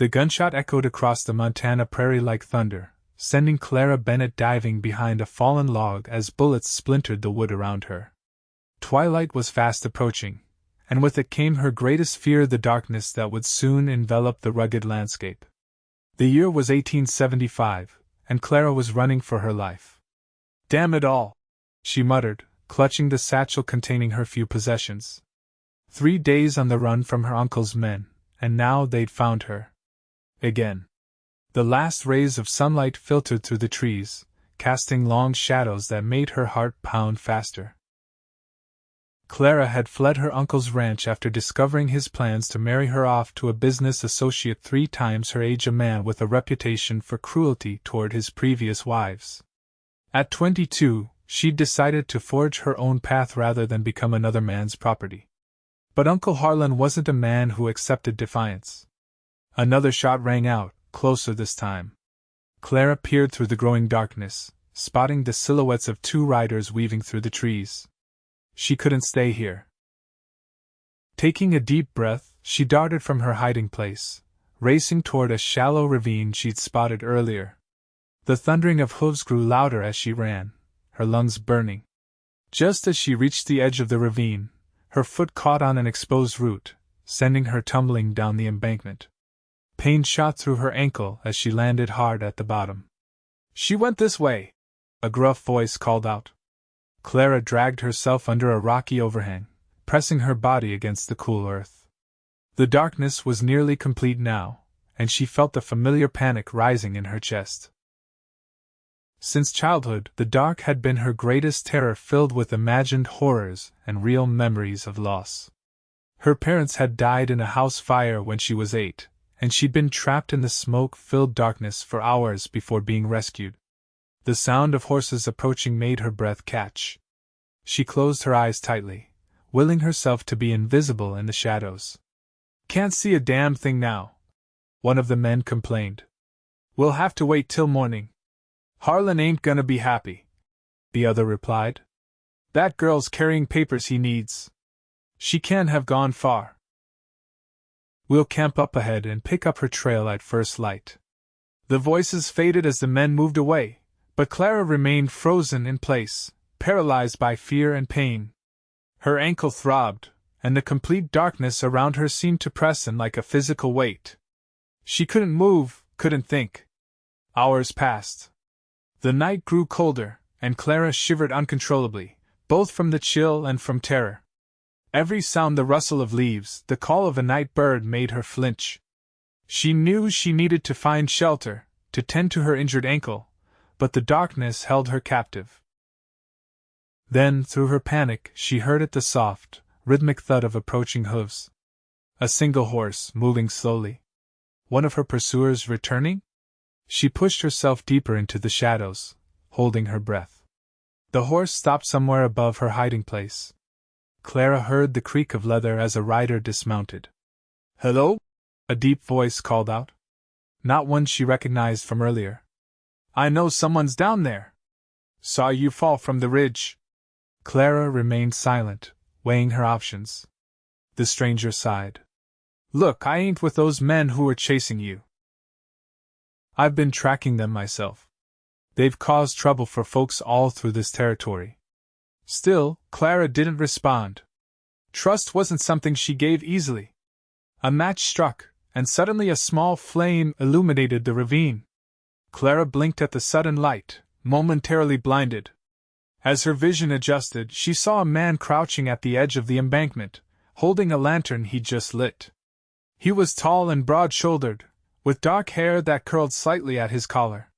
The gunshot echoed across the Montana prairie like thunder, sending Clara Bennett diving behind a fallen log as bullets splintered the wood around her. Twilight was fast approaching, and with it came her greatest fear, the darkness that would soon envelop the rugged landscape. The year was 1875, and Clara was running for her life. "Damn it all!" she muttered, clutching the satchel containing her few possessions. 3 days on the run from her uncle's men, and now they'd found her. Again. The last rays of sunlight filtered through the trees, casting long shadows that made her heart pound faster. Clara had fled her uncle's ranch after discovering his plans to marry her off to a business associate 3 times her age, a man with a reputation for cruelty toward his previous wives. At 22, she'd decided to forge her own path rather than become another man's property. But Uncle Harlan wasn't a man who accepted defiance. Another shot rang out, closer this time. Clara peered through the growing darkness, spotting the silhouettes of 2 riders weaving through the trees. She couldn't stay here. Taking a deep breath, she darted from her hiding place, racing toward a shallow ravine she'd spotted earlier. The thundering of hooves grew louder as she ran, her lungs burning. Just as she reached the edge of the ravine, her foot caught on an exposed root, sending her tumbling down the embankment. Pain shot through her ankle as she landed hard at the bottom. "She went this way," a gruff voice called out. Clara dragged herself under a rocky overhang, pressing her body against the cool earth. The darkness was nearly complete now, and she felt the familiar panic rising in her chest. Since childhood, the dark had been her greatest terror, filled with imagined horrors and real memories of loss. Her parents had died in a house fire when she was 8, and she'd been trapped in the smoke-filled darkness for hours before being rescued. The sound of horses approaching made her breath catch. She closed her eyes tightly, willing herself to be invisible in the shadows. "Can't see a damn thing now," one of the men complained. "We'll have to wait till morning." "Harlan ain't gonna be happy," the other replied. "That girl's carrying papers he needs. She can't have gone far. We'll camp up ahead and pick up her trail at first light." The voices faded as the men moved away, but Clara remained frozen in place, paralyzed by fear and pain. Her ankle throbbed, and the complete darkness around her seemed to press in like a physical weight. She couldn't move, couldn't think. Hours passed. The night grew colder, and Clara shivered uncontrollably, both from the chill and from terror. Every sound, the rustle of leaves, the call of a night bird, made her flinch. She knew she needed to find shelter, to tend to her injured ankle, but the darkness held her captive. Then, through her panic, she heard the soft, rhythmic thud of approaching hooves. A single horse, moving slowly. One of her pursuers returning? She pushed herself deeper into the shadows, holding her breath. The horse stopped somewhere above her hiding place. Clara heard the creak of leather as a rider dismounted. "Hello?" a deep voice called out. Not one she recognized from earlier. "I know someone's down there. Saw you fall from the ridge." Clara remained silent, weighing her options. The stranger sighed. "Look, I ain't with those men who were chasing you. I've been tracking them myself. They've caused trouble for folks all through this territory." Still, Clara didn't respond. Trust wasn't something she gave easily. A match struck, and suddenly a small flame illuminated the ravine. Clara blinked at the sudden light, momentarily blinded. As her vision adjusted, she saw a man crouching at the edge of the embankment, holding a lantern he'd just lit. He was tall and broad-shouldered, with dark hair that curled slightly at his collar.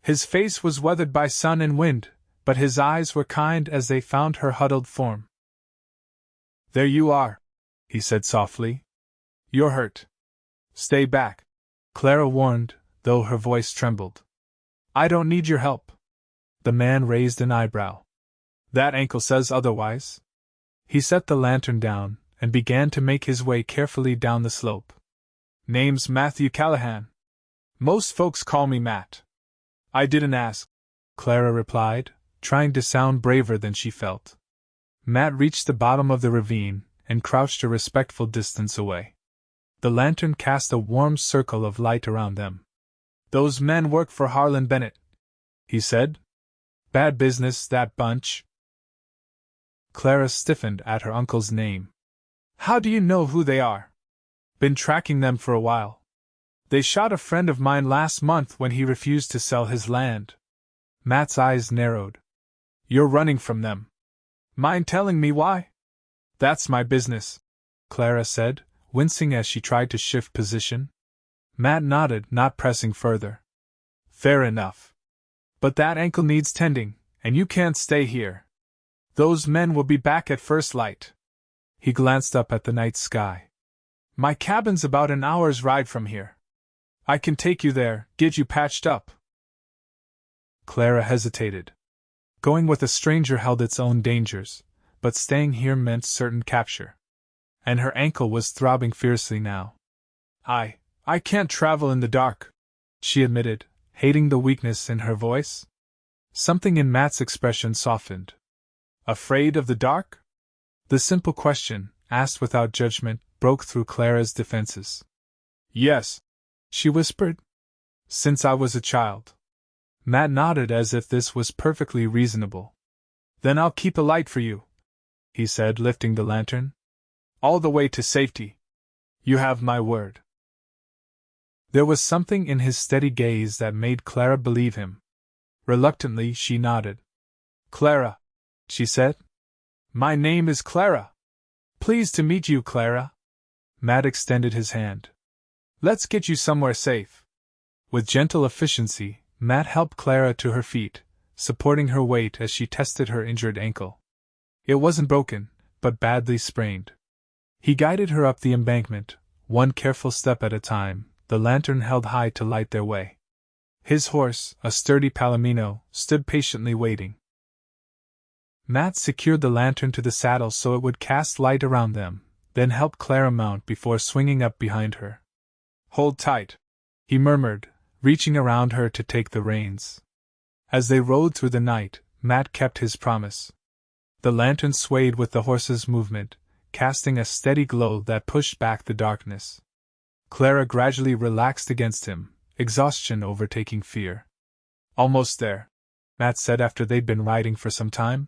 His face was weathered by sun and wind, but his eyes were kind as they found her huddled form. "There you are," he said softly. "You're hurt. Stay back," Clara warned, though her voice trembled. "I don't need your help." The man raised an eyebrow. "That ankle says otherwise." He set the lantern down and began to make his way carefully down the slope. "Name's Matthew Callahan. Most folks call me Matt." "I didn't ask," Clara replied, trying to sound braver than she felt. Matt reached the bottom of the ravine and crouched a respectful distance away. The lantern cast a warm circle of light around them. "Those men work for Harlan Bennett," he said. "Bad business, that bunch." Clara stiffened at her uncle's name. "How do you know who they are?" "Been tracking them for a while. They shot a friend of mine last month when he refused to sell his land." Matt's eyes narrowed. "You're running from them. Mind telling me why?" "That's my business," Clara said, wincing as she tried to shift position. Matt nodded, not pressing further. "Fair enough. But that ankle needs tending, and you can't stay here. Those men will be back at first light." He glanced up at the night sky. "My cabin's about an hour's ride from here. I can take you there, get you patched up." Clara hesitated. Going with a stranger held its own dangers, but staying here meant certain capture. And her ankle was throbbing fiercely now. I can't travel in the dark," she admitted, hating the weakness in her voice. Something in Matt's expression softened. "Afraid of the dark?" The simple question, asked without judgment, broke through Clara's defenses. "Yes," she whispered. "Since I was a child." Matt nodded as if this was perfectly reasonable. "Then I'll keep a light for you," he said, lifting the lantern. "All the way to safety. You have my word." There was something in his steady gaze that made Clara believe him. Reluctantly, she nodded. "Clara," she said. "My name is Clara. Pleased to meet you, Clara." Matt extended his hand. "Let's get you somewhere safe." With gentle efficiency, Matt helped Clara to her feet, supporting her weight as she tested her injured ankle. It wasn't broken, but badly sprained. He guided her up the embankment, one careful step at a time, the lantern held high to light their way. His horse, a sturdy palomino, stood patiently waiting. Matt secured the lantern to the saddle so it would cast light around them, then helped Clara mount before swinging up behind her. "Hold tight," he murmured, reaching around her to take the reins. As they rode through the night, Matt kept his promise. The lantern swayed with the horse's movement, casting a steady glow that pushed back the darkness. Clara gradually relaxed against him, exhaustion overtaking fear. "Almost there," Matt said after they'd been riding for some time.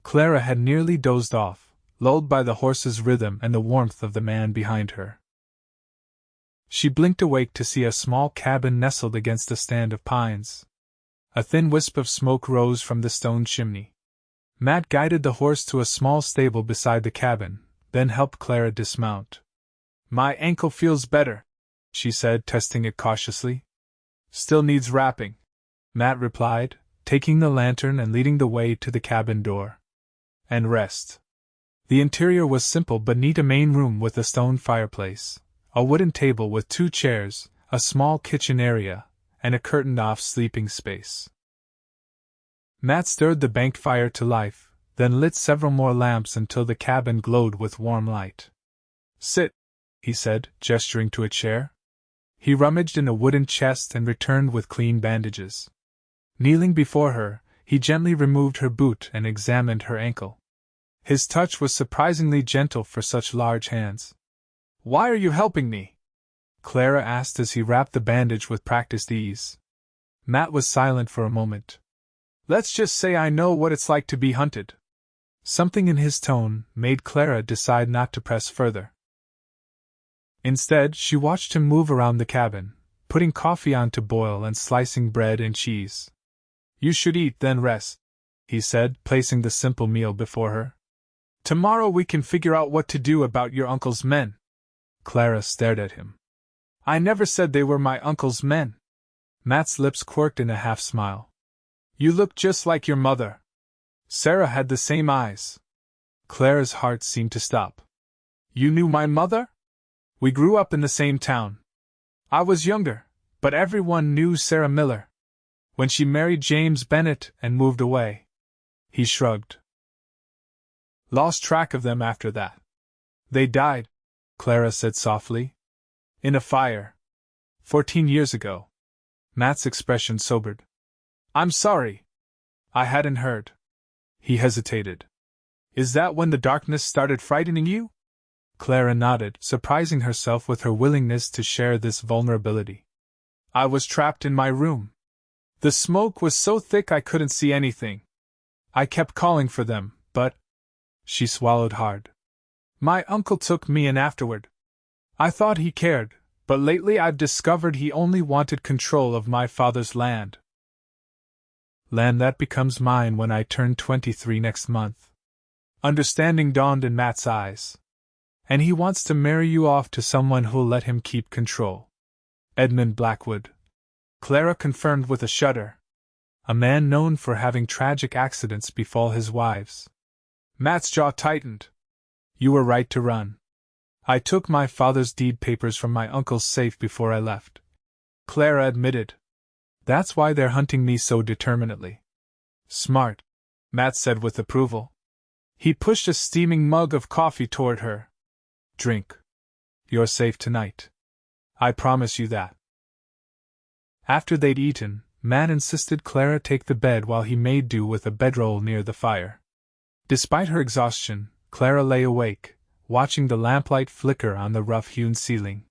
Clara had nearly dozed off, lulled by the horse's rhythm and the warmth of the man behind her. She blinked awake to see a small cabin nestled against a stand of pines. A thin wisp of smoke rose from the stone chimney. Matt guided the horse to a small stable beside the cabin, then helped Clara dismount. "My ankle feels better," she said, testing it cautiously. "Still needs wrapping," Matt replied, taking the lantern and leading the way to the cabin door. "And rest." The interior was simple but neat: a main room with a stone fireplace, a wooden table with 2 chairs, a small kitchen area, and a curtained-off sleeping space. Matt stirred the banked fire to life, then lit several more lamps until the cabin glowed with warm light. "Sit," he said, gesturing to a chair. He rummaged in a wooden chest and returned with clean bandages. Kneeling before her, he gently removed her boot and examined her ankle. His touch was surprisingly gentle for such large hands. "Why are you helping me?" Clara asked as he wrapped the bandage with practiced ease. Matt was silent for a moment. "Let's just say I know what it's like to be hunted." Something in his tone made Clara decide not to press further. Instead, she watched him move around the cabin, putting coffee on to boil and slicing bread and cheese. "You should eat, then rest," he said, placing the simple meal before her. "Tomorrow we can figure out what to do about your uncle's men." Clara stared at him. "I never said they were my uncle's men." Matt's lips quirked in a half-smile. "You look just like your mother. Sarah had the same eyes." Clara's heart seemed to stop. "You knew my mother?" "We grew up in the same town. I was younger, but everyone knew Sarah Miller. When she married James Bennett and moved away." He shrugged. "Lost track of them after that." "They died," Clara said softly. "In a fire. 14 years ago." Matt's expression sobered. "I'm sorry. I hadn't heard." He hesitated. "Is that when the darkness started frightening you?" Clara nodded, surprising herself with her willingness to share this vulnerability. I was trapped in my room. The smoke was so thick I couldn't see anything. I kept calling for them, but… She swallowed hard. My uncle took me in afterward. I thought he cared, but lately I've discovered he only wanted control of my father's land. Land that becomes mine when I turn 23 next month. Understanding dawned in Matt's eyes. And he wants to marry you off to someone who'll let him keep control. Edmund Blackwood. Clara confirmed with a shudder. A man known for having tragic accidents befall his wives. Matt's jaw tightened. You were right to run. I took my father's deed papers from my uncle's safe before I left. Clara admitted. That's why they're hunting me so determinedly. Smart, Matt said with approval. He pushed a steaming mug of coffee toward her. Drink. You're safe tonight. I promise you that. After they'd eaten, Matt insisted Clara take the bed while he made do with a bedroll near the fire. Despite her exhaustion, Clara lay awake, watching the lamplight flicker on the rough-hewn ceiling.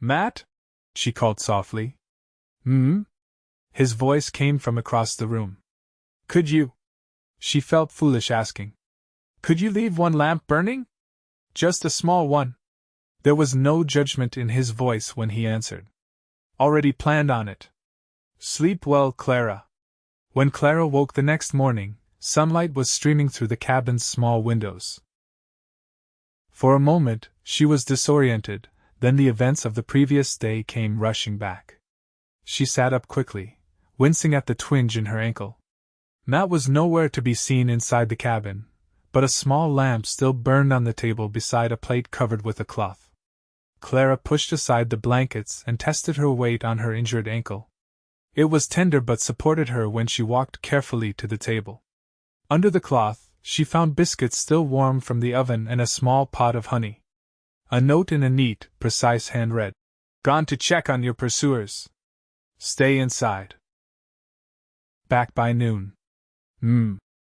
Matt? She called softly. His voice came from across the room. Could you? She felt foolish asking. Could you leave one lamp burning? Just a small one. There was no judgment in his voice when he answered. Already planned on it. Sleep well, Clara. When Clara woke the next morning, sunlight was streaming through the cabin's small windows. For a moment, she was disoriented, then the events of the previous day came rushing back. She sat up quickly, wincing at the twinge in her ankle. Matt was nowhere to be seen inside the cabin, but a small lamp still burned on the table beside a plate covered with a cloth. Clara pushed aside the blankets and tested her weight on her injured ankle. It was tender but supported her when she walked carefully to the table. Under the cloth, she found biscuits still warm from the oven and a small pot of honey. A note in a neat, precise hand read, "Gone to check on your pursuers. Stay inside. Back by noon."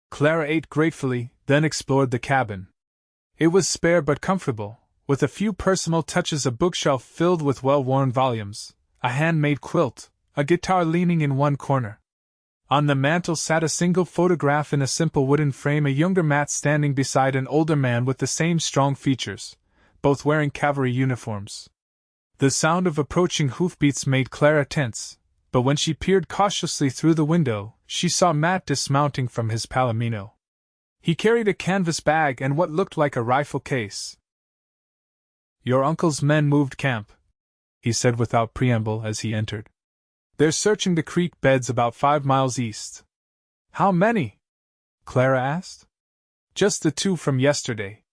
Clara ate gratefully, then explored the cabin. It was spare but comfortable, with a few personal touches: a bookshelf filled with well-worn volumes, a handmade quilt, a guitar leaning in one corner. On the mantel sat a single photograph in a simple wooden frame, a younger Matt standing beside an older man with the same strong features, both wearing cavalry uniforms. The sound of approaching hoofbeats made Clara tense, but when she peered cautiously through the window, she saw Matt dismounting from his palomino. He carried a canvas bag and what looked like a rifle case. "Your uncle's men moved camp," he said without preamble as he entered. "They're searching the creek beds about 5 miles east." "How many?" Clara asked. "Just the 2 from yesterday.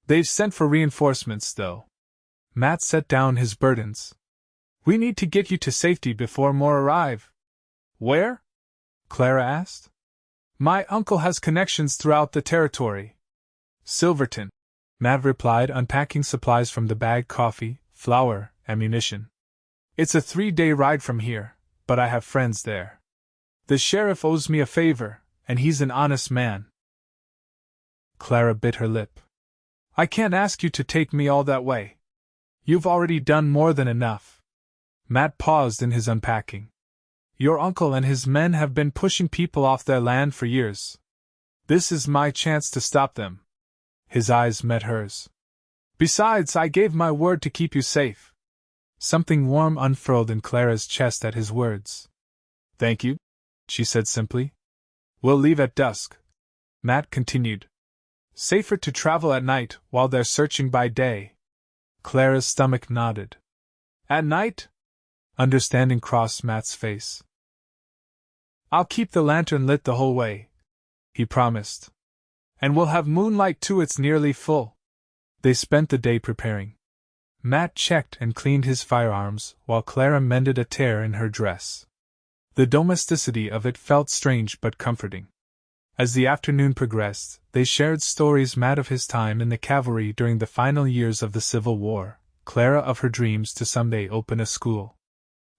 They've sent for reinforcements, though." Matt set down his burdens. "We need to get you to safety before more arrive." "Where?" Clara asked. "My uncle has connections throughout the territory." "Silverton," Matt replied, unpacking supplies from the bag: coffee, flour, ammunition. "It's a 3-day ride from here, but I have friends there. The sheriff owes me a favor, and he's an honest man." Clara bit her lip. "I can't ask you to take me all that way. You've already done more than enough." Matt paused in his unpacking. "Your uncle and his men have been pushing people off their land for years. This is my chance to stop them." His eyes met hers. "Besides, I gave my word to keep you safe." Something warm unfurled in Clara's chest at his words. "Thank you," she said simply. "We'll leave at dusk," Matt continued. "Safer to travel at night while they're searching by day." Clara's stomach nodded. "At night?" Understanding crossed Matt's face. "I'll keep the lantern lit the whole way," he promised. "And we'll have moonlight too, it's nearly full." They spent the day preparing. Matt checked and cleaned his firearms, while Clara mended a tear in her dress. The domesticity of it felt strange but comforting. As the afternoon progressed, they shared stories: Matt of his time in the cavalry during the final years of the Civil War, Clara of her dreams to someday open a school.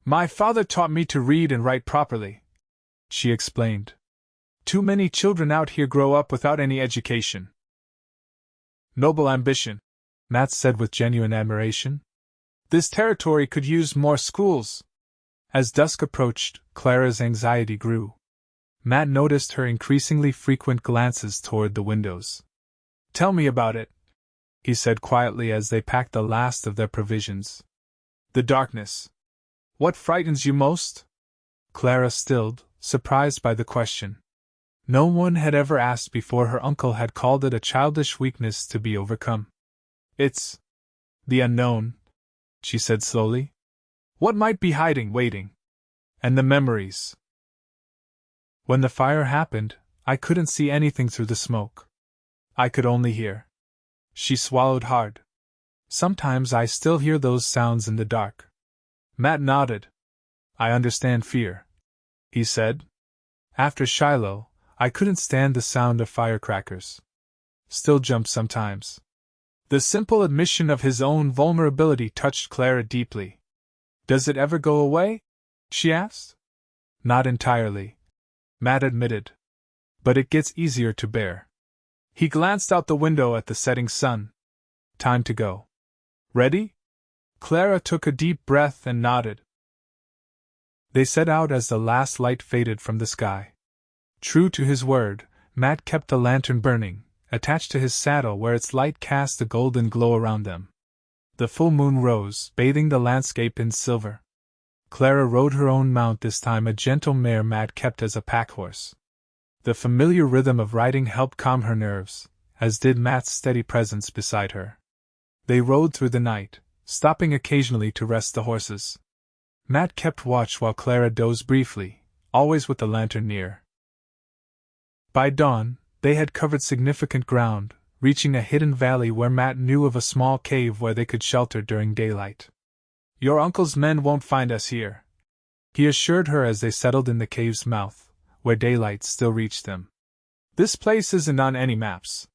"My father taught me to read and write properly," she explained. "Too many children out here grow up without any education." "Noble ambition," Matt said with genuine admiration. This territory could use more schools. As dusk approached, Clara's anxiety grew. Matt noticed her increasingly frequent glances toward the windows. Tell me about it, he said quietly as they packed the last of their provisions. The darkness. What frightens you most? Clara stilled, surprised by the question. No one had ever asked before. Her uncle had called it a childish weakness to be overcome. It's the unknown, she said slowly. What might be hiding, waiting? And the memories. When the fire happened, I couldn't see anything through the smoke. I could only hear. She swallowed hard. Sometimes I still hear those sounds in the dark. Matt nodded. I understand fear, he said. After Shiloh, I couldn't stand the sound of firecrackers. Still jumped sometimes. The simple admission of his own vulnerability touched Clara deeply. Does it ever go away? She asked. Not entirely, Matt admitted. But it gets easier to bear. He glanced out the window at the setting sun. Time to go. Ready? Clara took a deep breath and nodded. They set out as the last light faded from the sky. True to his word, Matt kept the lantern burning, attached to his saddle where its light cast a golden glow around them. The full moon rose, bathing the landscape in silver. Clara rode her own mount this time, a gentle mare Matt kept as a packhorse. The familiar rhythm of riding helped calm her nerves, as did Matt's steady presence beside her. They rode through the night, stopping occasionally to rest the horses. Matt kept watch while Clara dozed briefly, always with the lantern near. By dawn, they had covered significant ground, reaching a hidden valley where Matt knew of a small cave where they could shelter during daylight. Your uncle's men won't find us here, he assured her as they settled in the cave's mouth, where daylight still reached them. This place isn't on any maps.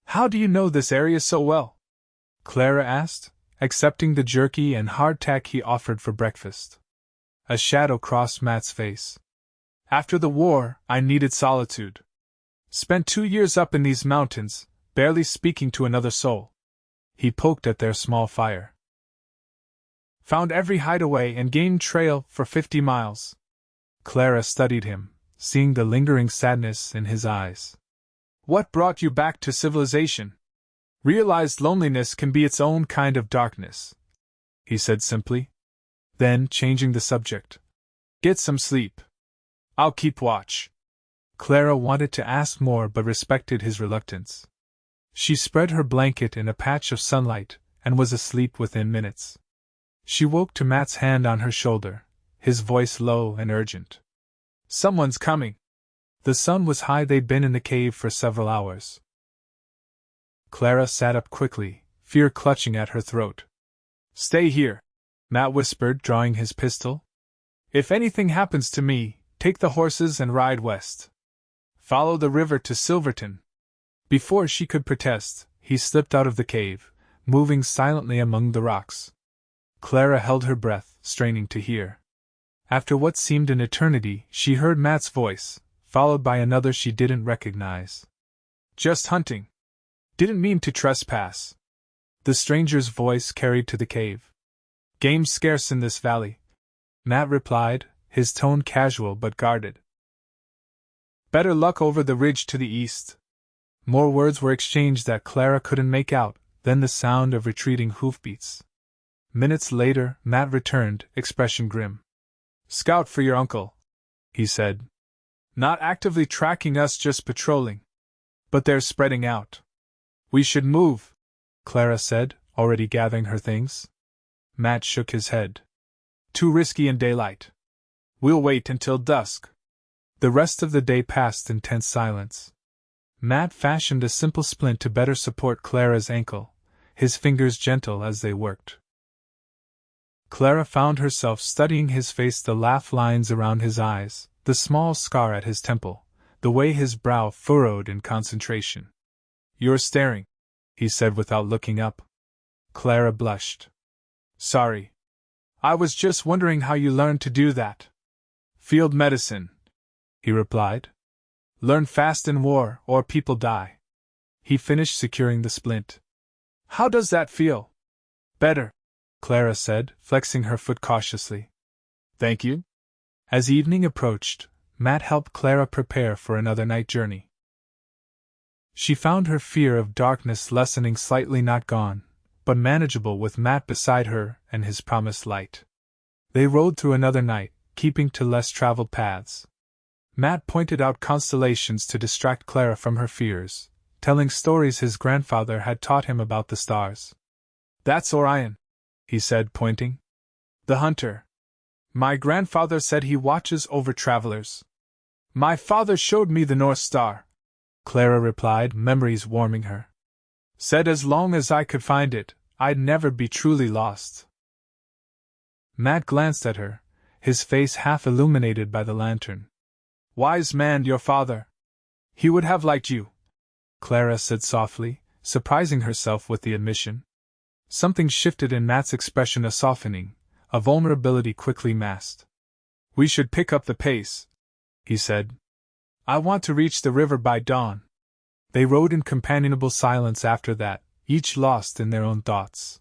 How do you know this area so well? Clara asked, accepting the jerky and hardtack he offered for breakfast. A shadow crossed Matt's face. After the war, I needed solitude. Spent 2 years up in these mountains, barely speaking to another soul. He poked at their small fire. Found every hideaway and game trail for 50 miles. Clara studied him, seeing the lingering sadness in his eyes. What brought you back to civilization? Realized loneliness can be its own kind of darkness, he said simply. Then, changing the subject. Get some sleep. I'll keep watch. Clara wanted to ask more but respected his reluctance. She spread her blanket in a patch of sunlight and was asleep within minutes. She woke to Matt's hand on her shoulder, his voice low and urgent. Someone's coming. The sun was high. They'd been in the cave for several hours. Clara sat up quickly, fear clutching at her throat. Stay here, Matt whispered, drawing his pistol. If anything happens to me, take the horses and ride west. Follow the river to Silverton. Before she could protest, he slipped out of the cave, moving silently among the rocks. Clara held her breath, straining to hear. After what seemed an eternity, she heard Matt's voice, followed by another she didn't recognize. Just hunting. Didn't mean to trespass. The stranger's voice carried to the cave. Game's scarce in this valley, Matt replied, his tone casual but guarded. Better luck over the ridge to the east. More words were exchanged that Clara couldn't make out, then the sound of retreating hoofbeats. Minutes later, Matt returned, expression grim. Scout for your uncle, he said. Not actively tracking us, just patrolling. But they're spreading out. We should move, Clara said, already gathering her things. Matt shook his head. Too risky in daylight. We'll wait until dusk. The rest of the day passed in tense silence. Matt fashioned a simple splint to better support Clara's ankle, his fingers gentle as they worked. Clara found herself studying his face, the laugh lines around his eyes, the small scar at his temple, the way his brow furrowed in concentration. You're staring, he said without looking up. Clara blushed. Sorry. I was just wondering how you learned to do that. Field medicine, he replied. Learn fast in war, or people die. He finished securing the splint. How does that feel? Better, Clara said, flexing her foot cautiously. Thank you. As evening approached, Matt helped Clara prepare for another night journey. She found her fear of darkness lessening slightly, not gone, but manageable with Matt beside her and his promised light. They rode through another night, keeping to less traveled paths. Matt pointed out constellations to distract Clara from her fears, telling stories his grandfather had taught him about the stars. That's Orion, he said, pointing. The hunter. My grandfather said he watches over travelers. My father showed me the North Star, Clara replied, memories warming her. Said as long as I could find it, I'd never be truly lost. Matt glanced at her, his face half illuminated by the lantern. Wise man, your father. He would have liked you, Clara said softly, surprising herself with the admission. Something shifted in Matt's expression, a softening, a vulnerability quickly masked. We should pick up the pace, he said. I want to reach the river by dawn. They rode in companionable silence after that, each lost in their own thoughts.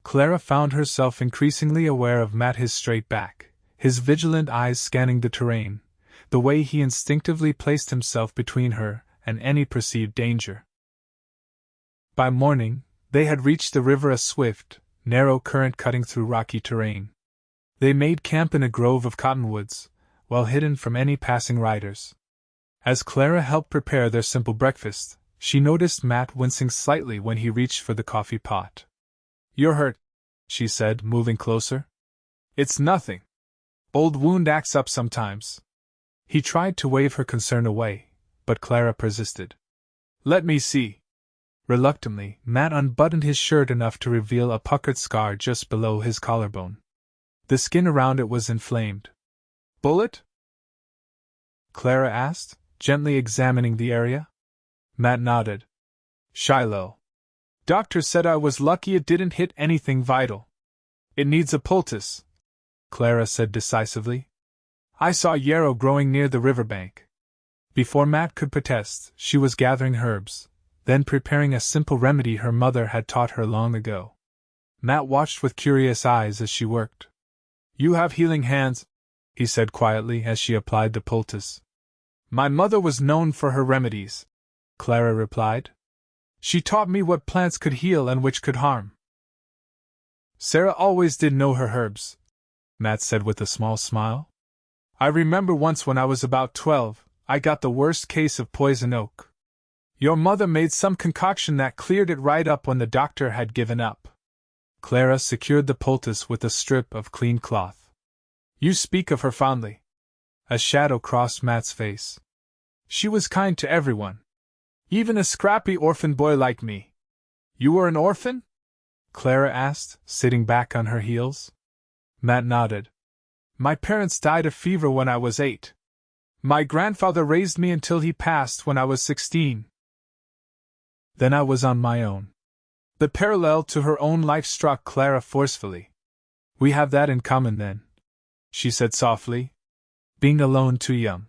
Clara found herself increasingly aware of Matt, his straight back, his vigilant eyes scanning the terrain, the way he instinctively placed himself between her and any perceived danger. By morning, they had reached the river, a swift, narrow current cutting through rocky terrain. They made camp in a grove of cottonwoods, well hidden from any passing riders. As Clara helped prepare their simple breakfast, she noticed Matt wincing slightly when he reached for the coffee pot. You're hurt, she said, moving closer. It's nothing. Old wound acts up sometimes. He tried to wave her concern away, but Clara persisted. Let me see. Reluctantly, Matt unbuttoned his shirt enough to reveal a puckered scar just below his collarbone. The skin around it was inflamed. Bullet? Clara asked, gently examining the area. Matt nodded. Shiloh. Doctor said I was lucky it didn't hit anything vital. It needs a poultice, Clara said decisively. I saw yarrow growing near the riverbank. Before Matt could protest, she was gathering herbs, then preparing a simple remedy her mother had taught her long ago. Matt watched with curious eyes as she worked. You have healing hands, he said quietly as she applied the poultice. My mother was known for her remedies, Clara replied. She taught me what plants could heal and which could harm. Sarah always did know her herbs, Matt said with a small smile. I remember once when I was about 12, I got the worst case of poison oak. Your mother made some concoction that cleared it right up when the doctor had given up. Clara secured the poultice with a strip of clean cloth. You speak of her fondly. A shadow crossed Matt's face. She was kind to everyone. Even a scrappy orphan boy like me. You were an orphan? Clara asked, sitting back on her heels. Matt nodded. My parents died of fever when I was 8. My grandfather raised me until he passed when I was 16. Then I was on my own. The parallel to her own life struck Clara forcefully. We have that in common then, she said softly. Being alone too young.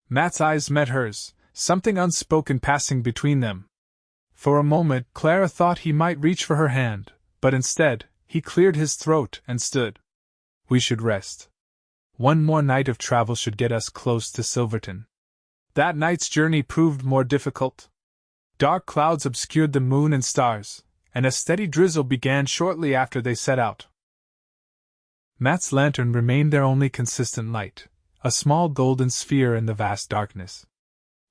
Matt's eyes met hers, something unspoken passing between them. For a moment, Clara thought he might reach for her hand, but instead, he cleared his throat and stood. We should rest. One more night of travel should get us close to Silverton. That night's journey proved more difficult. Dark clouds obscured the moon and stars, and a steady drizzle began shortly after they set out. Matt's lantern remained their only consistent light, a small golden sphere in the vast darkness.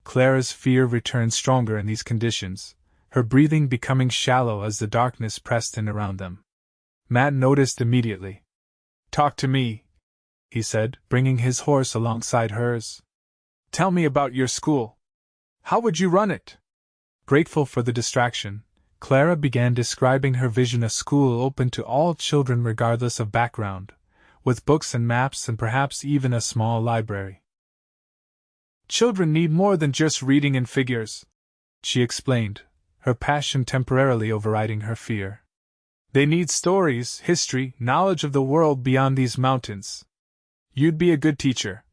Clara's fear returned stronger in these conditions, her breathing becoming shallow as the darkness pressed in around them. Matt noticed immediately. Talk to me, he said, bringing his horse alongside hers. Tell me about your school. How would you run it? Grateful for the distraction, Clara began describing her vision, a school open to all children regardless of background, with books and maps and perhaps even a small library. Children need more than just reading and figures, she explained, her passion temporarily overriding her fear. They need stories, history, knowledge of the world beyond these mountains. You'd be a good teacher,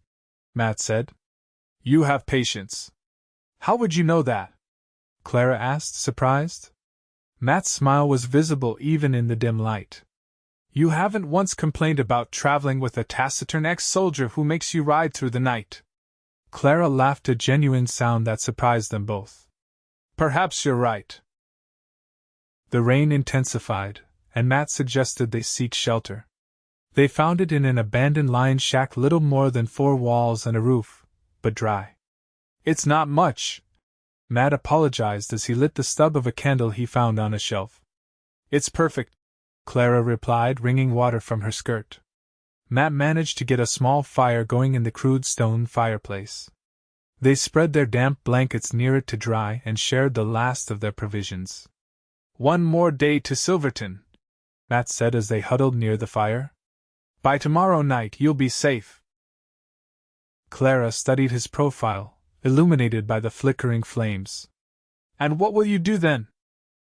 Matt said. You have patience. How would you know that? Clara asked, surprised. Matt's smile was visible even in the dim light. You haven't once complained about traveling with a taciturn ex-soldier who makes you ride through the night. Clara laughed, a genuine sound that surprised them both. Perhaps you're right. The rain intensified, and Matt suggested they seek shelter. They found it in an abandoned lion shack, little more than 4 walls and a roof, but dry. It's not much, Matt apologized as he lit the stub of a candle he found on a shelf. It's perfect, Clara replied, wringing water from her skirt. Matt managed to get a small fire going in the crude stone fireplace. They spread their damp blankets near it to dry and shared the last of their provisions. One more day to Silverton, Matt said as they huddled near the fire. By tomorrow night you'll be safe. Clara studied his profile, illuminated by the flickering flames. And what will you do then?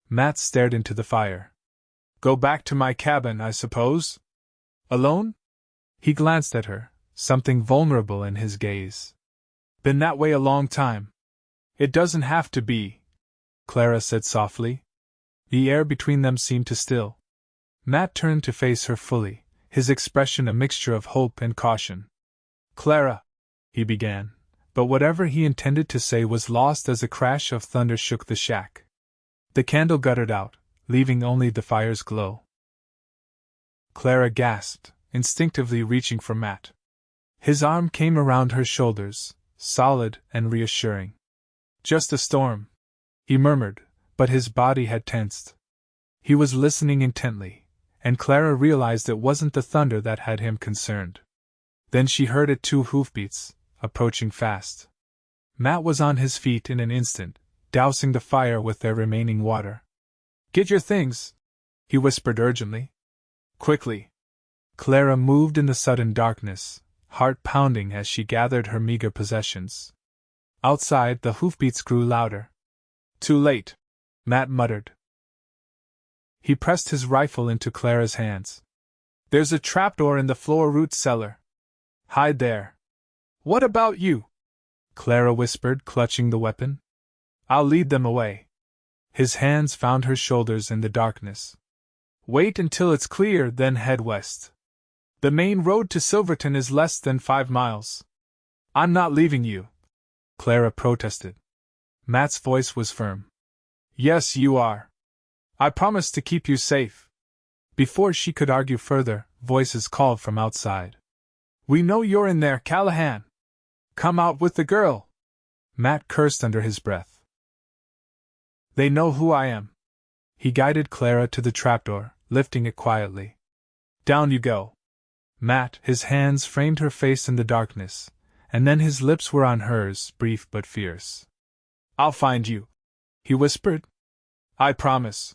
Matt stared into the fire. Go back to my cabin, I suppose? Alone? He glanced at her, something vulnerable in his gaze. Been that way a long time. It doesn't have to be, Clara said softly. The air between them seemed to still. Matt turned to face her fully, his expression a mixture of hope and caution. Clara, he began, but whatever he intended to say was lost as a crash of thunder shook the shack. The candle guttered out, leaving only the fire's glow. Clara gasped, instinctively reaching for Matt. His arm came around her shoulders, solid and reassuring. Just a storm, he murmured, but his body had tensed. He was listening intently, and Clara realized it wasn't the thunder that had him concerned. Then she heard it, 2 hoofbeats, approaching fast. Matt was on his feet in an instant, dousing the fire with their remaining water. Get your things, he whispered urgently. Quickly. Clara moved in the sudden darkness, heart pounding as she gathered her meager possessions. Outside, the hoofbeats grew louder. Too late, Matt muttered. He pressed his rifle into Clara's hands. There's a trapdoor in the floor root cellar. Hide there. What about you? Clara whispered, clutching the weapon. I'll lead them away. His hands found her shoulders in the darkness. Wait until it's clear, then head west. The main road to Silverton is less than 5 miles. I'm not leaving you, Clara protested. Matt's voice was firm. Yes, you are. I promise to keep you safe. Before she could argue further, voices called from outside. We know you're in there, Callahan. Come out with the girl. Matt cursed under his breath. They know who I am. He guided Clara to the trapdoor, lifting it quietly. Down you go. Matt, his hands framed her face in the darkness, and then his lips were on hers, brief but fierce. I'll find you, he whispered. I promise.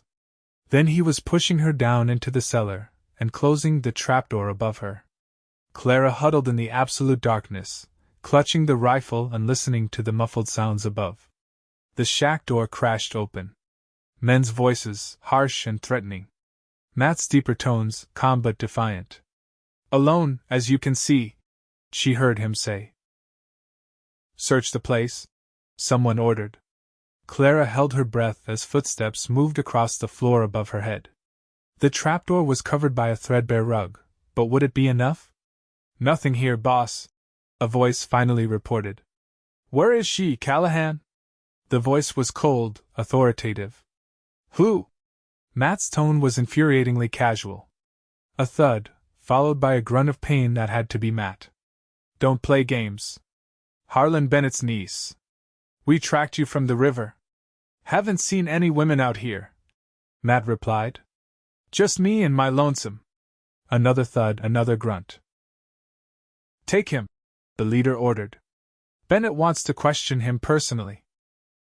Then he was pushing her down into the cellar, and closing the trapdoor above her. Clara huddled in the absolute darkness, clutching the rifle and listening to the muffled sounds above. The shack door crashed open. Men's voices, harsh and threatening. Matt's deeper tones, calm but defiant. Alone, as you can see, she heard him say. Search the place, someone ordered. Clara held her breath as footsteps moved across the floor above her head. The trapdoor was covered by a threadbare rug, but would it be enough? Nothing here, boss, a voice finally reported. Where is she, Callahan? The voice was cold, authoritative. Who? Matt's tone was infuriatingly casual. A thud, followed by a grunt of pain that had to be Matt. Don't play games. Harlan Bennett's niece. We tracked you from the river. Haven't seen any women out here, Matt replied. Just me and my lonesome. Another thud, another grunt. Take him, the leader ordered. Bennett wants to question him personally.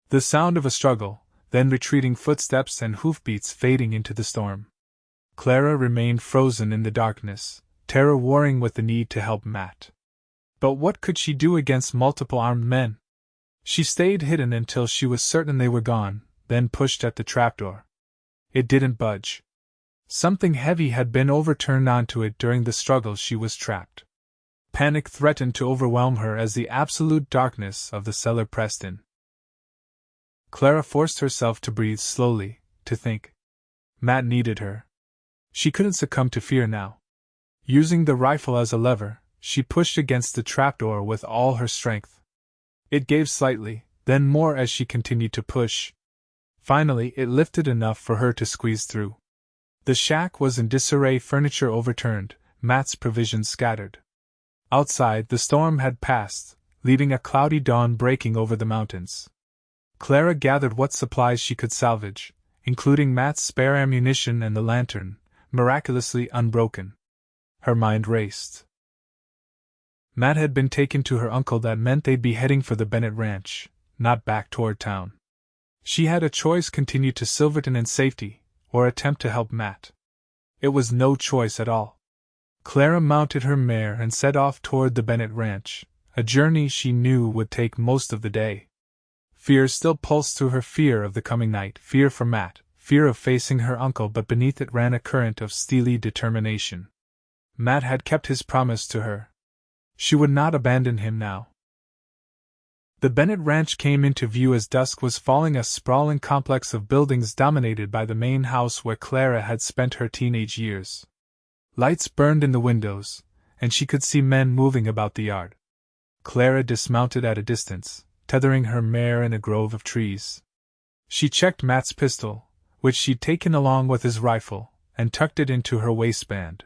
The sound of a struggle, then retreating footsteps and hoofbeats fading into the storm. Clara remained frozen in the darkness, terror warring with the need to help Matt. But what could she do against multiple armed men? She stayed hidden until she was certain they were gone, then pushed at the trapdoor. It didn't budge. Something heavy had been overturned onto it during the struggle. She was trapped. Panic threatened to overwhelm her as the absolute darkness of the cellar pressed in. Clara forced herself to breathe slowly, to think. Matt needed her. She couldn't succumb to fear now. Using the rifle as a lever, she pushed against the trapdoor with all her strength. It gave slightly, then more as she continued to push. Finally, it lifted enough for her to squeeze through. The shack was in disarray, furniture overturned, Matt's provisions scattered. Outside, the storm had passed, leaving a cloudy dawn breaking over the mountains. Clara gathered what supplies she could salvage, including Matt's spare ammunition and the lantern, miraculously unbroken. Her mind raced. Matt had been taken to her uncle. That meant they'd be heading for the Bennett ranch, not back toward town. She had a choice: continue to Silverton in safety, or attempt to help Matt. It was no choice at all. Clara mounted her mare and set off toward the Bennett ranch, a journey she knew would take most of the day. Fear still pulsed through her: fear of the coming night, fear for Matt, fear of facing her uncle, but beneath it ran a current of steely determination. Matt had kept his promise to her. She would not abandon him now. The Bennett ranch came into view as dusk was falling, a sprawling complex of buildings dominated by the main house where Clara had spent her teenage years. Lights burned in the windows, and she could see men moving about the yard. Clara dismounted at a distance, tethering her mare in a grove of trees. She checked Matt's pistol, which she'd taken along with his rifle, and tucked it into her waistband.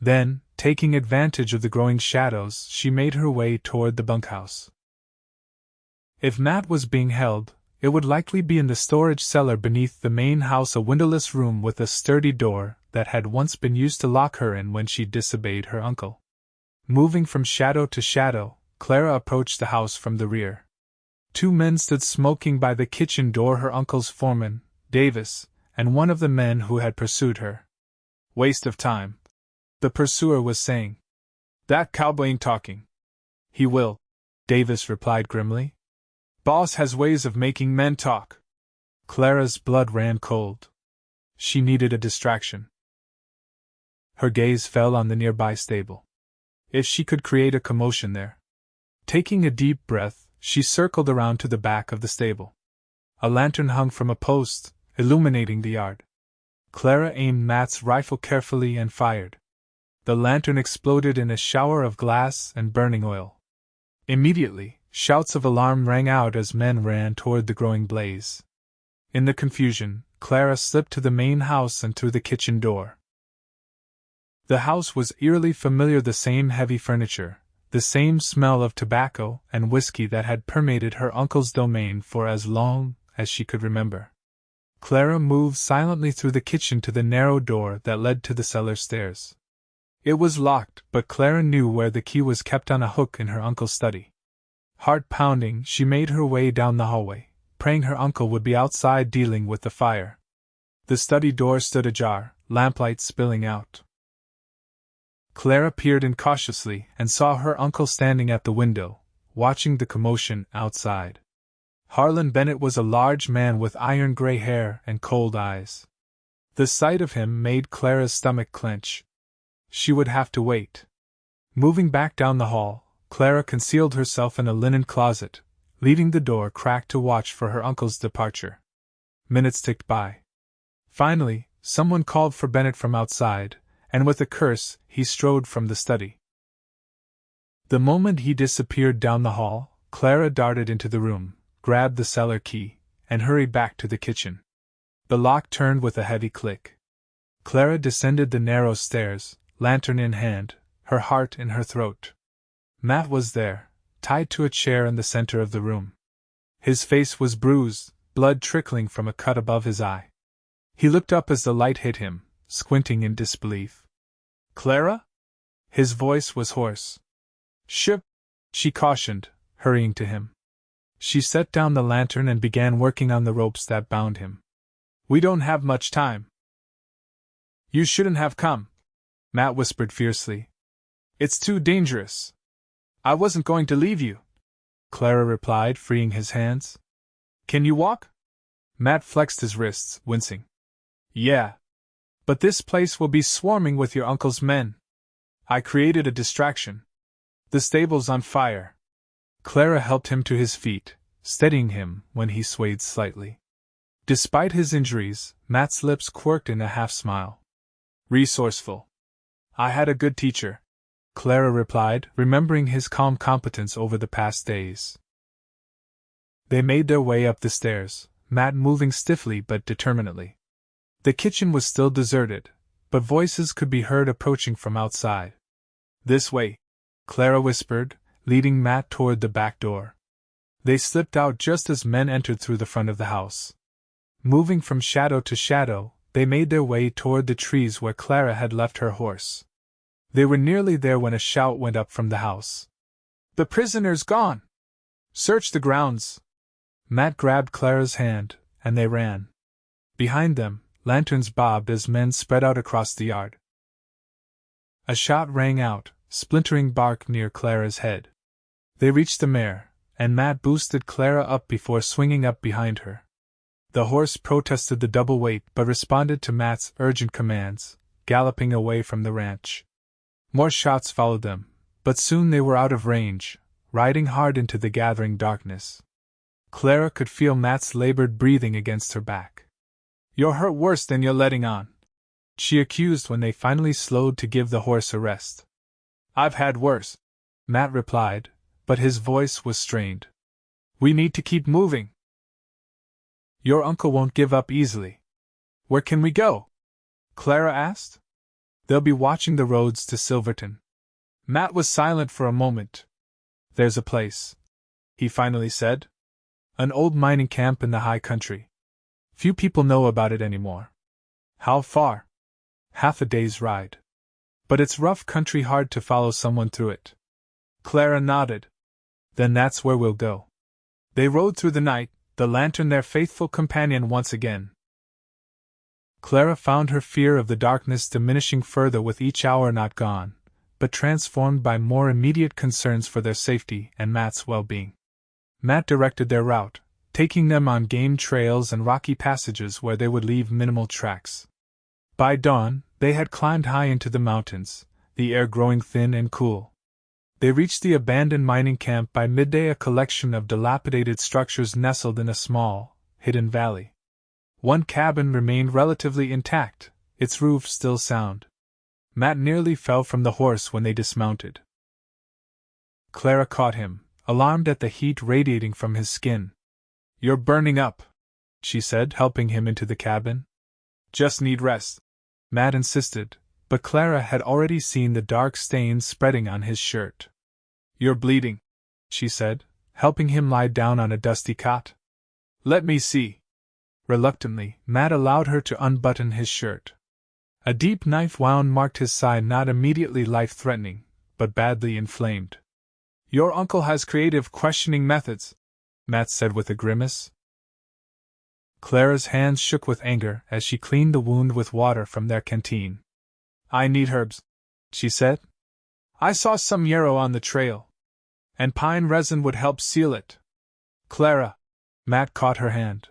Then, taking advantage of the growing shadows, she made her way toward the bunkhouse. If Matt was being held, it would likely be in the storage cellar beneath the main house, a windowless room with a sturdy door that had once been used to lock her in when she disobeyed her uncle. Moving from shadow to shadow, Clara approached the house from the rear. Two men stood smoking by the kitchen door: her uncle's foreman, Davis, and one of the men who had pursued her. "Waste of time," the pursuer was saying. "That cowboy ain't talking." "He will," Davis replied grimly. "Boss has ways of making men talk." Clara's blood ran cold. She needed a distraction. Her gaze fell on the nearby stable. If she could create a commotion there. Taking a deep breath, she circled around to the back of the stable. A lantern hung from a post, illuminating the yard. Clara aimed Matt's rifle carefully and fired. The lantern exploded in a shower of glass and burning oil. Immediately, shouts of alarm rang out as men ran toward the growing blaze. In the confusion, Clara slipped to the main house and through the kitchen door. The house was eerily familiar: the same heavy furniture, the same smell of tobacco and whiskey that had permeated her uncle's domain for as long as she could remember. Clara moved silently through the kitchen to the narrow door that led to the cellar stairs. It was locked, but Clara knew where the key was kept, on a hook in her uncle's study. Heart pounding, she made her way down the hallway, praying her uncle would be outside dealing with the fire. The study door stood ajar, lamplight spilling out. Clara peered in cautiously and saw her uncle standing at the window, watching the commotion outside. Harlan Bennett was a large man with iron-gray hair and cold eyes. The sight of him made Clara's stomach clench. She would have to wait. Moving back down the hall, Clara concealed herself in a linen closet, leaving the door cracked to watch for her uncle's departure. Minutes ticked by. Finally, someone called for Bennett from outside, and with a curse, he strode from the study. The moment he disappeared down the hall, Clara darted into the room, grabbed the cellar key, and hurried back to the kitchen. The lock turned with a heavy click. Clara descended the narrow stairs, lantern in hand, her heart in her throat. Matt was there, tied to a chair in the center of the room. His face was bruised, blood trickling from a cut above his eye. He looked up as the light hit him, squinting in disbelief. "Clara?" His voice was hoarse. "Shh," she cautioned, hurrying to him. She set down the lantern and began working on the ropes that bound him. "We don't have much time." "You shouldn't have come," Matt whispered fiercely. "It's too dangerous." "I wasn't going to leave you," Clara replied, freeing his hands. "Can you walk?" Matt flexed his wrists, wincing. "Yeah. But this place will be swarming with your uncle's men. I created a distraction. The stable's on fire." Clara helped him to his feet, steadying him when he swayed slightly. Despite his injuries, Matt's lips quirked in a half-smile. Resourceful. I had a good teacher, Clara replied, remembering his calm competence over the past days. They made their way up the stairs, Matt moving stiffly but determinedly. The kitchen was still deserted, but voices could be heard approaching from outside. This way, Clara whispered, leading Matt toward the back door. They slipped out just as men entered through the front of the house. Moving from shadow to shadow, they made their way toward the trees where Clara had left her horse. They were nearly there when a shout went up from the house. The prisoner's gone! Search the grounds! Matt grabbed Clara's hand, and they ran. Behind them, lanterns bobbed as men spread out across the yard. A shot rang out, splintering bark near Clara's head. They reached the mare, and Matt boosted Clara up before swinging up behind her. The horse protested the double weight but responded to Matt's urgent commands, galloping away from the ranch. More shots followed them, but soon they were out of range, riding hard into the gathering darkness. Clara could feel Matt's labored breathing against her back. You're hurt worse than you're letting on, she accused when they finally slowed to give the horse a rest. I've had worse, Matt replied, but his voice was strained. We need to keep moving. Your uncle won't give up easily. Where can we go? Clara asked. They'll be watching the roads to Silverton. Matt was silent for a moment. There's a place, he finally said. An old mining camp in the high country. Few people know about it anymore. How far? Half a day's ride. But it's rough country, hard to follow someone through it. Clara nodded. Then that's where we'll go. They rode through the night, the lantern their faithful companion once again. Clara found her fear of the darkness diminishing further with each hour not gone, but transformed by more immediate concerns for their safety and Matt's well-being. Matt directed their route, taking them on game trails and rocky passages where they would leave minimal tracks. By dawn, they had climbed high into the mountains, the air growing thin and cool. They reached the abandoned mining camp by midday, a collection of dilapidated structures nestled in a small, hidden valley. One cabin remained relatively intact, its roof still sound. Matt nearly fell from the horse when they dismounted. Clara caught him, alarmed at the heat radiating from his skin. You're burning up, she said, helping him into the cabin. Just need rest, Matt insisted, but Clara had already seen the dark stains spreading on his shirt. You're bleeding, she said, helping him lie down on a dusty cot. Let me see. Reluctantly, Matt allowed her to unbutton his shirt. A deep knife wound marked his side, not immediately life-threatening, but badly inflamed. Your uncle has creative questioning methods, Matt said with a grimace. Clara's hands shook with anger as she cleaned the wound with water from their canteen. I need herbs, she said. I saw some yarrow on the trail, and pine resin would help seal it. Clara, Matt caught her hand.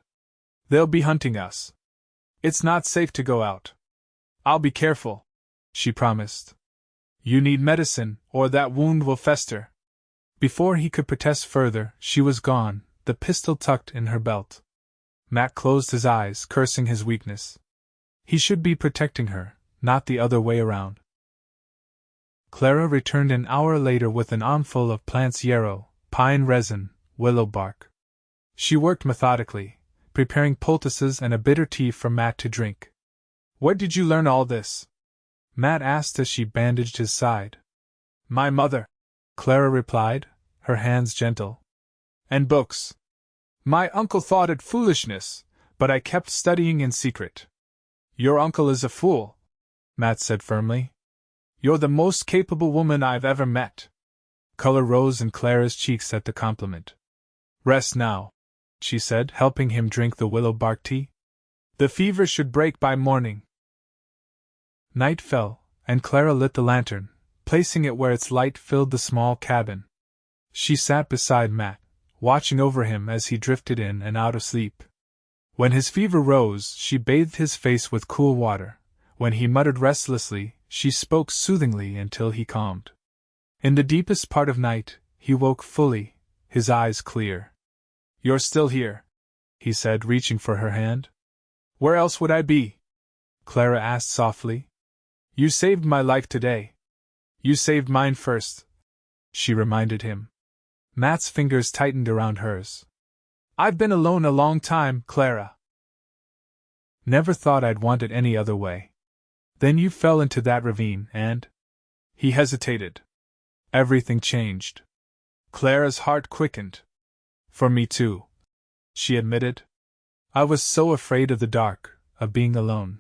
They'll be hunting us. It's not safe to go out. I'll be careful, she promised. You need medicine, or that wound will fester. Before he could protest further, she was gone, the pistol tucked in her belt. Matt closed his eyes, cursing his weakness. He should be protecting her, not the other way around. Clara returned an hour later with an armful of plants: yarrow, pine resin, willow bark. She worked methodically, preparing poultices and a bitter tea for Matt to drink. Where did you learn all this? Matt asked as she bandaged his side. My mother, Clara replied, her hands gentle. And books. My uncle thought it foolishness, but I kept studying in secret. Your uncle is a fool, Matt said firmly. You're the most capable woman I've ever met. Color rose in Clara's cheeks at the compliment. Rest now, she said, helping him drink the willow bark tea. The fever should break by morning. Night fell, and Clara lit the lantern, placing it where its light filled the small cabin. She sat beside Matt, watching over him as he drifted in and out of sleep. When his fever rose, she bathed his face with cool water. When he muttered restlessly, she spoke soothingly until he calmed. In the deepest part of night, he woke fully, his eyes clear. You're still here, he said, reaching for her hand. Where else would I be? Clara asked softly. You saved my life today. You saved mine first, she reminded him. Matt's fingers tightened around hers. I've been alone a long time, Clara. Never thought I'd want it any other way. Then you fell into that ravine and… He hesitated. Everything changed. Clara's heart quickened. For me too, she admitted. I was so afraid of the dark, of being alone.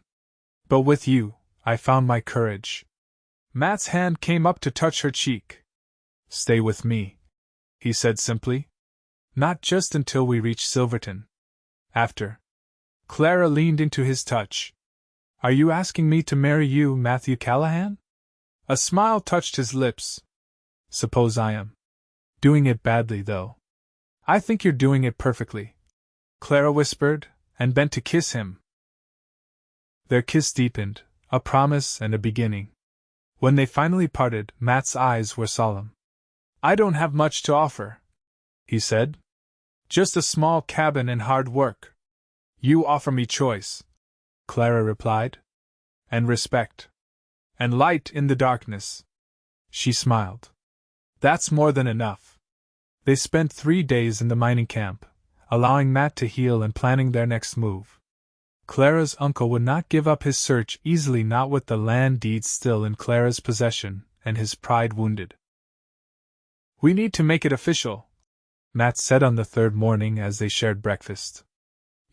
But with you, I found my courage. Matt's hand came up to touch her cheek. Stay with me, he said simply. Not just until we reach Silverton. After. Clara leaned into his touch. Are you asking me to marry you, Matthew Callahan? A smile touched his lips. Suppose I am. Doing it badly, though. I think you're doing it perfectly, Clara whispered, and bent to kiss him. Their kiss deepened, a promise and a beginning. When they finally parted, Matt's eyes were solemn. I don't have much to offer, he said. Just a small cabin and hard work. You offer me choice, Clara replied. And respect. And light in the darkness. She smiled. That's more than enough. They spent 3 days in the mining camp, allowing Matt to heal and planning their next move. Clara's uncle would not give up his search easily, not with the land deeds still in Clara's possession and his pride wounded. We need to make it official, Matt said on the third morning as they shared breakfast.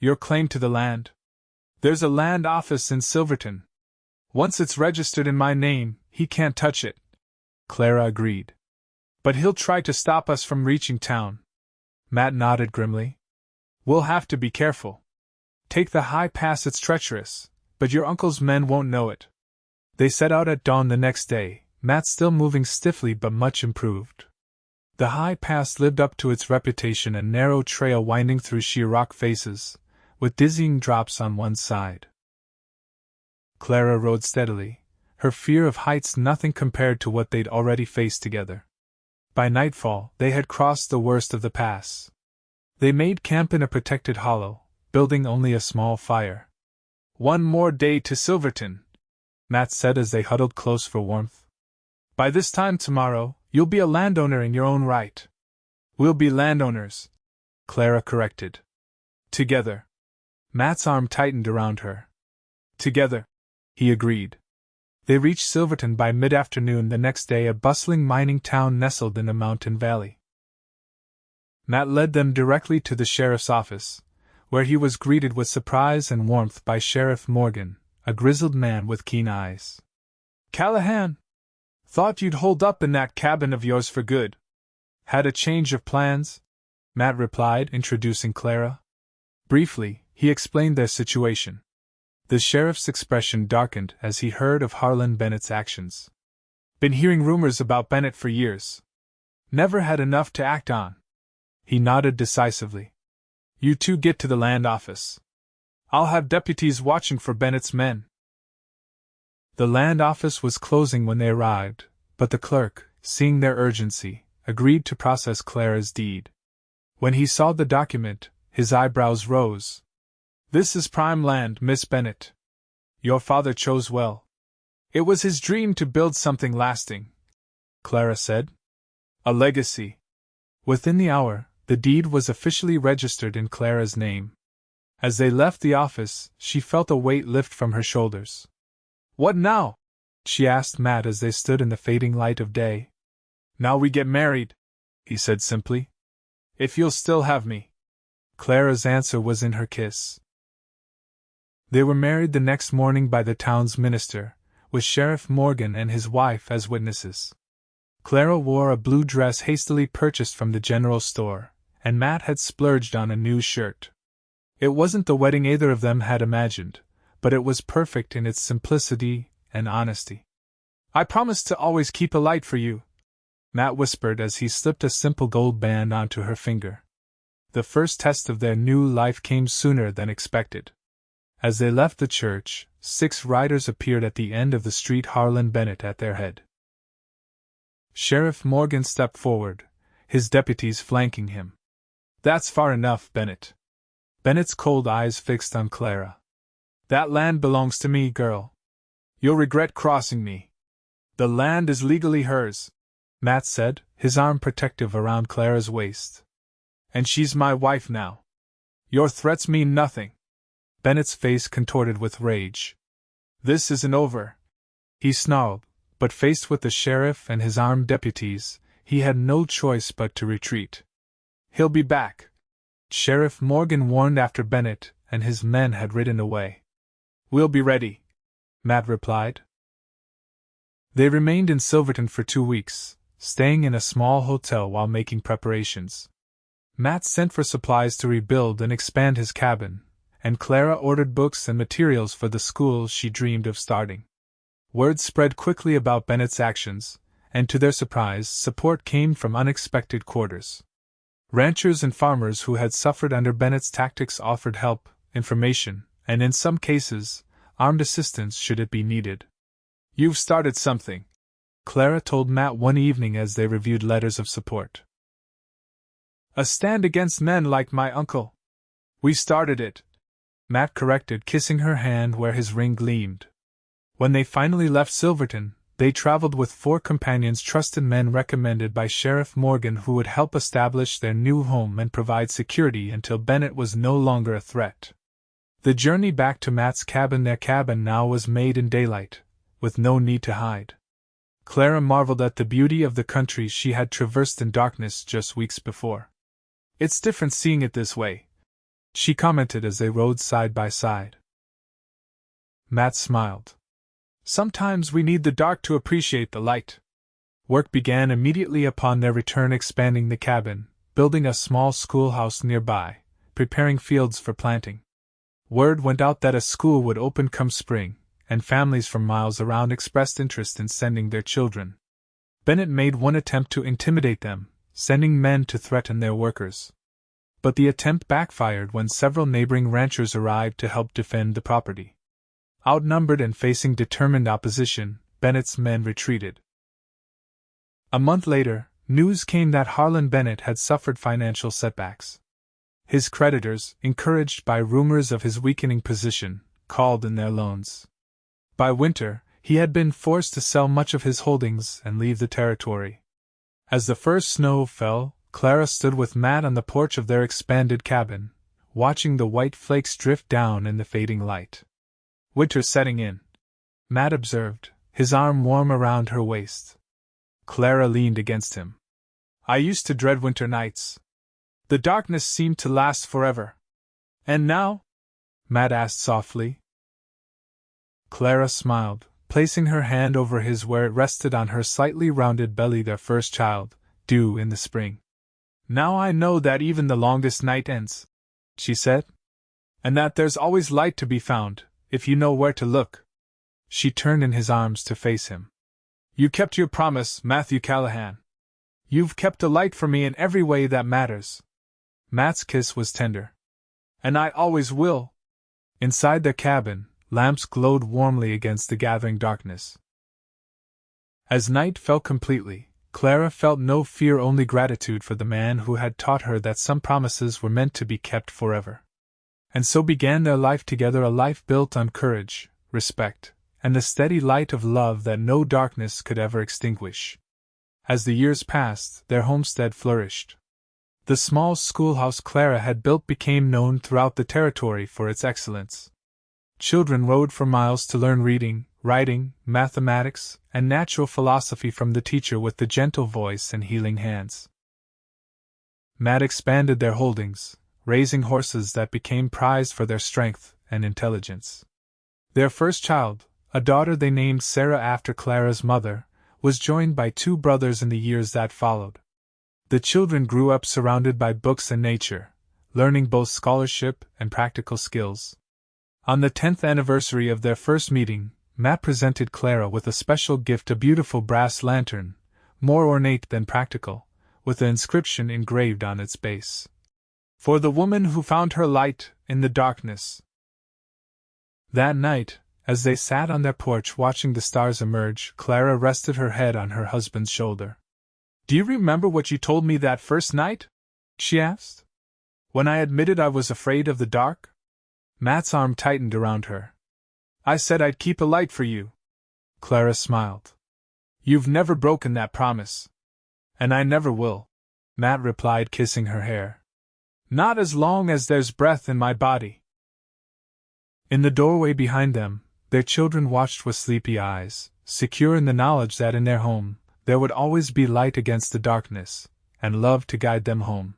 Your claim to the land? There's a land office in Silverton. Once it's registered in my name, he can't touch it, Clara agreed. But he'll try to stop us from reaching town. Matt nodded grimly. We'll have to be careful. Take the high pass, it's treacherous, but your uncle's men won't know it. They set out at dawn the next day, Matt still moving stiffly but much improved. The high pass lived up to its reputation, a narrow trail winding through sheer rock faces, with dizzying drops on one side. Clara rode steadily, her fear of heights nothing compared to what they'd already faced together. By nightfall, they had crossed the worst of the pass. They made camp in a protected hollow, building only a small fire. One more day to Silverton, Matt said as they huddled close for warmth. By this time tomorrow, you'll be a landowner in your own right. We'll be landowners, Clara corrected. Together. Matt's arm tightened around her. Together, he agreed. They reached Silverton by mid-afternoon the next day, a bustling mining town nestled in a mountain valley. Matt led them directly to the sheriff's office, where he was greeted with surprise and warmth by Sheriff Morgan, a grizzled man with keen eyes. Callahan! Thought you'd holed up in that cabin of yours for good. Had a change of plans? Matt replied, introducing Clara. Briefly, he explained their situation. The sheriff's expression darkened as he heard of Harlan Bennett's actions. Been hearing rumors about Bennett for years. Never had enough to act on. He nodded decisively. You two get to the land office. I'll have deputies watching for Bennett's men. The land office was closing when they arrived, but the clerk, seeing their urgency, agreed to process Clara's deed. When he saw the document, his eyebrows rose. This is prime land, Miss Bennett. Your father chose well. It was his dream to build something lasting, Clara said. A legacy. Within the hour, the deed was officially registered in Clara's name. As they left the office, she felt a weight lift from her shoulders. What now? She asked Matt as they stood in the fading light of day. Now we get married, he said simply. If you'll still have me. Clara's answer was in her kiss. They were married the next morning by the town's minister, with Sheriff Morgan and his wife as witnesses. Clara wore a blue dress hastily purchased from the general store, and Matt had splurged on a new shirt. It wasn't the wedding either of them had imagined, but it was perfect in its simplicity and honesty. I promise to always keep a light for you, Matt whispered as he slipped a simple gold band onto her finger. The first test of their new life came sooner than expected. As they left the church, 6 riders appeared at the end of the street, Harlan Bennett at their head. Sheriff Morgan stepped forward, his deputies flanking him. That's far enough, Bennett. Bennett's cold eyes fixed on Clara. That land belongs to me, girl. You'll regret crossing me. The land is legally hers, Matt said, his arm protective around Clara's waist. And she's my wife now. Your threats mean nothing. Bennett's face contorted with rage. This isn't over, he snarled, but faced with the sheriff and his armed deputies, he had no choice but to retreat. He'll be back, Sheriff Morgan warned after Bennett and his men had ridden away. We'll be ready, Matt replied. They remained in Silverton for 2 weeks, staying in a small hotel while making preparations. Matt sent for supplies to rebuild and expand his cabin, and Clara ordered books and materials for the school she dreamed of starting. Word spread quickly about Bennett's actions, and to their surprise, support came from unexpected quarters. Ranchers and farmers who had suffered under Bennett's tactics offered help, information, and in some cases, armed assistance should it be needed. You've started something, Clara told Matt one evening as they reviewed letters of support. A stand against men like my uncle. We started it, Matt corrected, kissing her hand where his ring gleamed. When they finally left Silverton, they traveled with 4 companions, trusted men recommended by Sheriff Morgan, who would help establish their new home and provide security until Bennett was no longer a threat. The journey back to Matt's cabin, their cabin now, was made in daylight, with no need to hide. Clara marveled at the beauty of the country she had traversed in darkness just weeks before. It's different seeing it this way, she commented as they rode side by side. Matt smiled. Sometimes we need the dark to appreciate the light. Work began immediately upon their return, expanding the cabin, building a small schoolhouse nearby, preparing fields for planting. Word went out that a school would open come spring, and families from miles around expressed interest in sending their children. Bennett made one attempt to intimidate them, sending men to threaten their workers. But the attempt backfired when several neighboring ranchers arrived to help defend the property. Outnumbered and facing determined opposition, Bennett's men retreated. A month later, news came that Harlan Bennett had suffered financial setbacks. His creditors, encouraged by rumors of his weakening position, called in their loans. By winter, he had been forced to sell much of his holdings and leave the territory. As the first snow fell, Clara stood with Matt on the porch of their expanded cabin, watching the white flakes drift down in the fading light. Winter's setting in, Matt observed, his arm warm around her waist. Clara leaned against him. I used to dread winter nights. The darkness seemed to last forever. And now? Matt asked softly. Clara smiled, placing her hand over his where it rested on her slightly rounded belly, their first child, due in the spring. Now I know that even the longest night ends, she said. And that there's always light to be found, if you know where to look. She turned in his arms to face him. You kept your promise, Matthew Callahan. You've kept a light for me in every way that matters. Matt's kiss was tender. And I always will. Inside their cabin, lamps glowed warmly against the gathering darkness. As night fell completely, Clara felt no fear, only gratitude for the man who had taught her that some promises were meant to be kept forever. And so began their life together, a life built on courage, respect, and the steady light of love that no darkness could ever extinguish. As the years passed, their homestead flourished. The small schoolhouse Clara had built became known throughout the territory for its excellence. Children rode for miles to learn reading, writing, mathematics, and natural philosophy from the teacher with the gentle voice and healing hands. Matt expanded their holdings, raising horses that became prized for their strength and intelligence. Their first child, a daughter they named Sarah after Clara's mother, was joined by 2 brothers in the years that followed. The children grew up surrounded by books and nature, learning both scholarship and practical skills. On the 10th anniversary of their first meeting, Matt presented Clara with a special gift, a beautiful brass lantern, more ornate than practical, with the inscription engraved on its base. For the woman who found her light in the darkness. That night, as they sat on their porch watching the stars emerge, Clara rested her head on her husband's shoulder. Do you remember what you told me that first night? She asked. When I admitted I was afraid of the dark? Matt's arm tightened around her. I said I'd keep a light for you. Clara smiled. You've never broken that promise. And I never will, Matt replied, kissing her hair. Not as long as there's breath in my body. In the doorway behind them, their children watched with sleepy eyes, secure in the knowledge that in their home, there would always be light against the darkness, and love to guide them home.